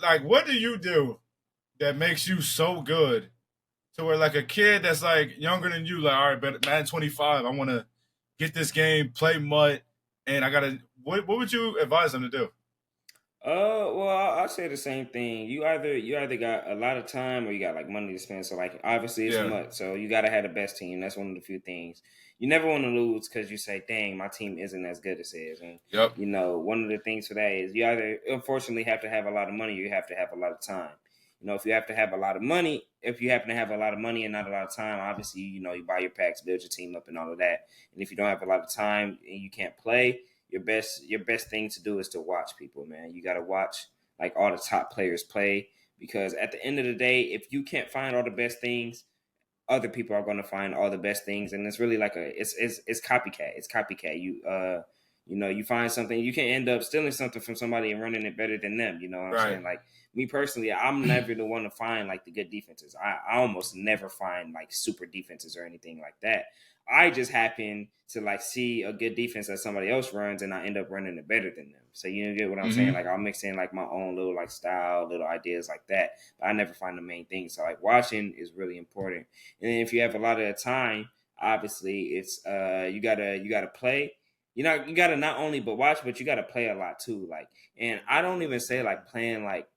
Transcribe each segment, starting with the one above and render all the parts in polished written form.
like, what do you do that makes you so good to where like a kid that's like younger than you, like, all right, but Madden 25, I want to get this game, play MUT, and I gotta. What would you advise them to do? Well, I'll say the same thing. You either got a lot of time or you got like money to spend. So like obviously it's Yeah. much. So you gotta have the best team. That's one of the few things. You never want to lose because you say, "Dang, my team isn't as good as his." And Yep. one of the things for that is you either unfortunately have to have a lot of money or you have to have a lot of time. If you have to have a lot of money, if you happen to have a lot of money and not a lot of time, obviously you buy your packs, build your team up, and all of that. And if you don't have a lot of time and you can't play, your best thing to do is to watch people, man. You got to watch like all the top players play because at the end of the day, if you can't find all the best things, other people are going to find all the best things, and it's really like it's copycat. It's copycat. You find something, you can end up stealing something from somebody and running it better than them. You know what I'm Right. saying? Like me personally, I'm never the one to find like the good defenses. I almost never find like super defenses or anything like that. I just happen to like see a good defense that somebody else runs, and I end up running it better than them. So you get what I'm saying? Mm-hmm. Like I'll mix in like my own little like style, little ideas like that. But I never find the main thing. So like watching is really important. And then if you have a lot of time, obviously it's you gotta play. You gotta not only but watch, but you gotta play a lot too. Like, and I don't even say like playing like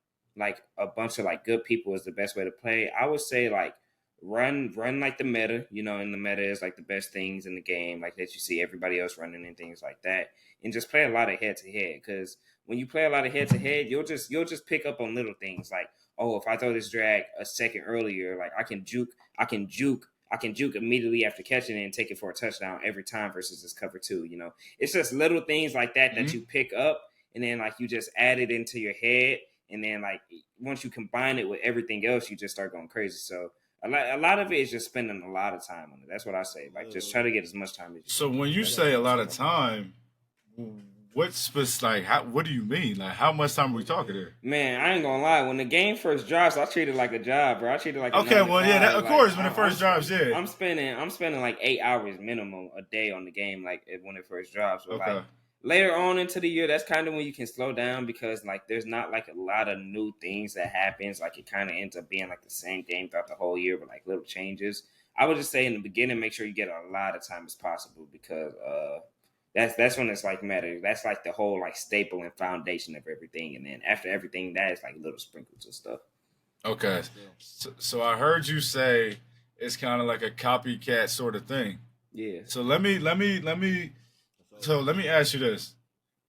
a bunch of like good people is the best way to play. I would say like run like the meta, and the meta is like the best things in the game, like that you see everybody else running and things like that. And just play a lot of head to head. Cause when you play a lot of head to head, you'll just pick up on little things like, oh, if I throw this drag a second earlier, like I can juke immediately after catching it and take it for a touchdown every time versus this cover two. It's just little things like that that Mm-hmm. you pick up and then like you just add it into your head and then like once you combine it with everything else, you just start going crazy. So a lot of it is just spending a lot of time on it. That's what I say. Like just try to get as much time as you So can. when you say a lot of time, like how? What do you mean? Like how much time are we talking here? Man, I ain't gonna lie. When the game first drops, I treat it like a job, bro. I treat it like a Okay, nine to well, yeah, five. of Like course, when it first drops, yeah. I'm spending like 8 hours minimum a day on the game, like when it first drops. But like Okay. later on into the year, that's kind of when you can slow down because like there's not like a lot of new things that happens. Like it kind of ends up being like the same game throughout the whole year, but like little changes. I would just say in the beginning, make sure you get a lot of time as possible because that's when it's like matter. That's like the whole like staple and foundation of everything. And then after everything, that is like little sprinkles and stuff. Okay. So I heard you say it's kind of like a copycat sort of thing. Yeah. So let me ask you this.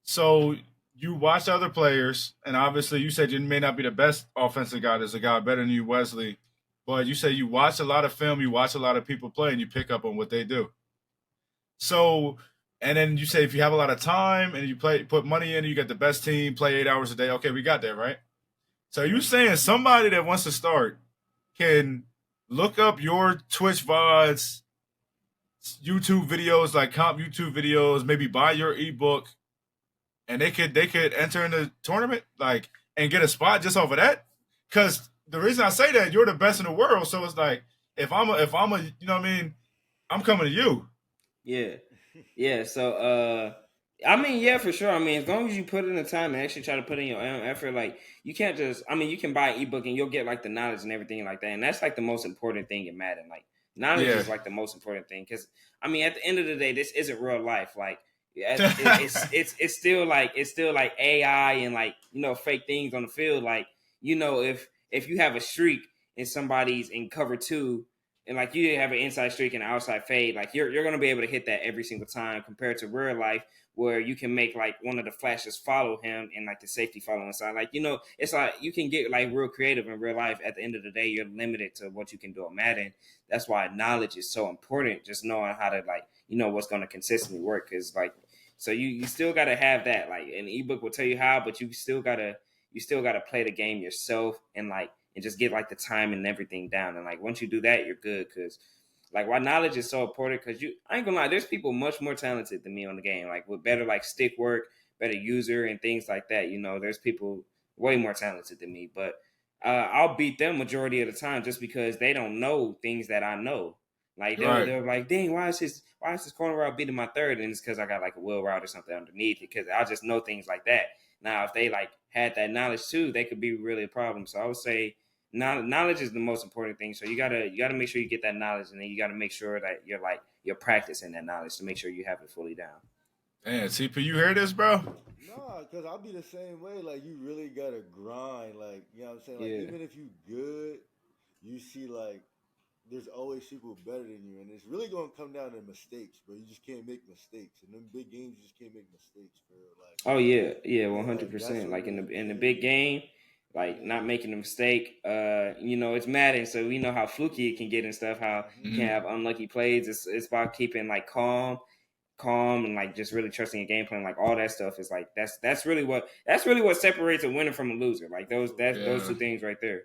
So you watch other players, and obviously you said you may not be the best offensive guy. There's a guy better than you, Wesley, but you say you watch a lot of film, you watch a lot of people play, and you pick up on what they do. So, and then you say if you have a lot of time and you put money in, you get the best team, play 8 hours a day. Okay, we got that right. So you saying somebody that wants to start can look up your Twitch VODs, YouTube videos, like comp YouTube videos, maybe buy your ebook, and they could enter in the tournament, like, and get a spot just off of that. Because the reason I say that, you're the best in the world, so it's like if I'm a you know what I mean, I'm coming to you. Yeah. Yeah. So I mean, yeah, for sure. I mean, as long as you put in the time and actually try to put in your own effort, like you can't just I mean, you can buy an ebook and you'll get like the knowledge and everything like that. And that's like the most important thing in Madden. Like knowledge Yeah, is like the most important thing. Cause I mean, at the end of the day, this isn't real life. Like it's still like AI and like fake things on the field. Like if you have a streak and somebody's in cover two and like you have an inside streak and an outside fade, like you're gonna be able to hit that every single time compared to real life where you can make like one of the flashes follow him and like the safety follow inside. Like it's like you can get like real creative in real life. At the end of the day, you're limited to what you can do on Madden. That's why knowledge is so important. Just knowing how to like what's gonna consistently work is like so you still gotta have that. Like an ebook will tell you how, but you still gotta play the game yourself and just get like the time and everything down. And like once you do that, you're good. Cause like why knowledge is so important. Cause I ain't gonna lie, there's people much more talented than me on the game. Like with better like stick work, better user and things like that. There's people way more talented than me. But I'll beat them majority of the time just because they don't know things that I know. Like they'll right. they're like, dang, why is this corner route beating my third? And it's because I got like a wheel route or something underneath it. Because I just know things like that. Now if they like had that knowledge too, they could be really a problem. So I would say knowledge is the most important thing. So you gotta make sure you get that knowledge, and then you gotta make sure that you're practicing that knowledge to make sure you have it fully down. Man, TP, you hear this, bro? Nah, cause I'll be the same way. Like you really gotta grind. Like you know what I'm saying. Like Yeah. even if you good, you see like there's always people better than you, and it's really gonna come down to mistakes, bro. You just can't make mistakes. In them big games, you just can't make mistakes, bro. Like Oh yeah, yeah, like that's 100%. what Like really in the yeah, big game, like yeah. not making a mistake. It's Madden, so we know how fluky it can get and stuff. How you Mm-hmm. can Mm-hmm. have unlucky plays. It's about keeping like calm, and like just really trusting your game plan. Like all that stuff is like that's really what separates a winner from a loser. Like those Yeah. two things right there.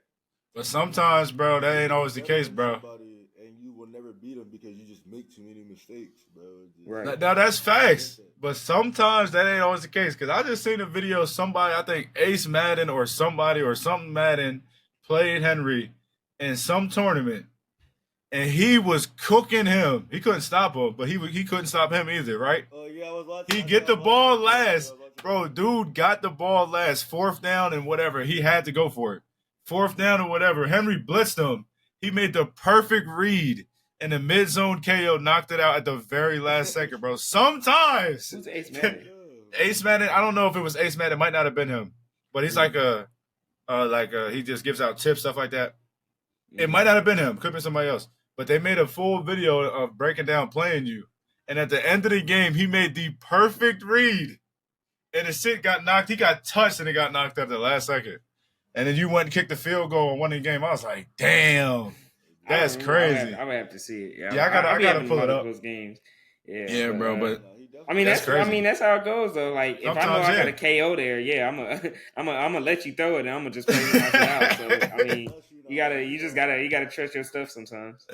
But sometimes, bro, that You ain't can be always the better case, than bro. somebody, and you will never beat them because you just make too many mistakes, bro. Right. Now that's You can't facts. that. But sometimes that ain't always the case. Cause I just seen a video of somebody, I think Ace Madden or something Madden played Henry in some tournament. And he was cooking him. He couldn't stop him, but he couldn't stop him either, right? Oh yeah, I was watching. He I get was the watching ball that too. I was last. watching Bro, that. dude got the ball last. 4th down and whatever. He had to go for it. 4th down or whatever. Henry blitzed him. He made the perfect read. And the mid zone KO knocked it out at the very last second, bro. Sometimes Who's Ace Madden? Ace Madden, I don't know if it was Ace Madden. It might not have been him. But he's like he just gives out tips, stuff like that. It might not have been him. Could have been somebody else. But they made a full video of breaking down playing you. And at the end of the game, he made the perfect read. And the shit got knocked. He got touched and it got knocked out at the last second. And then you went and kicked the field goal and won the game. I was like, damn. That's crazy. I would have to see it. Yeah, I gotta pull it up. Those games. Yeah, bro, but I mean, that's crazy. that's how it goes though. Like if I know Sometimes, I got yeah. a KO there, yeah, I'm gonna let you throw it, and I'm gonna just play it out. So I mean, you just gotta trust your stuff sometimes.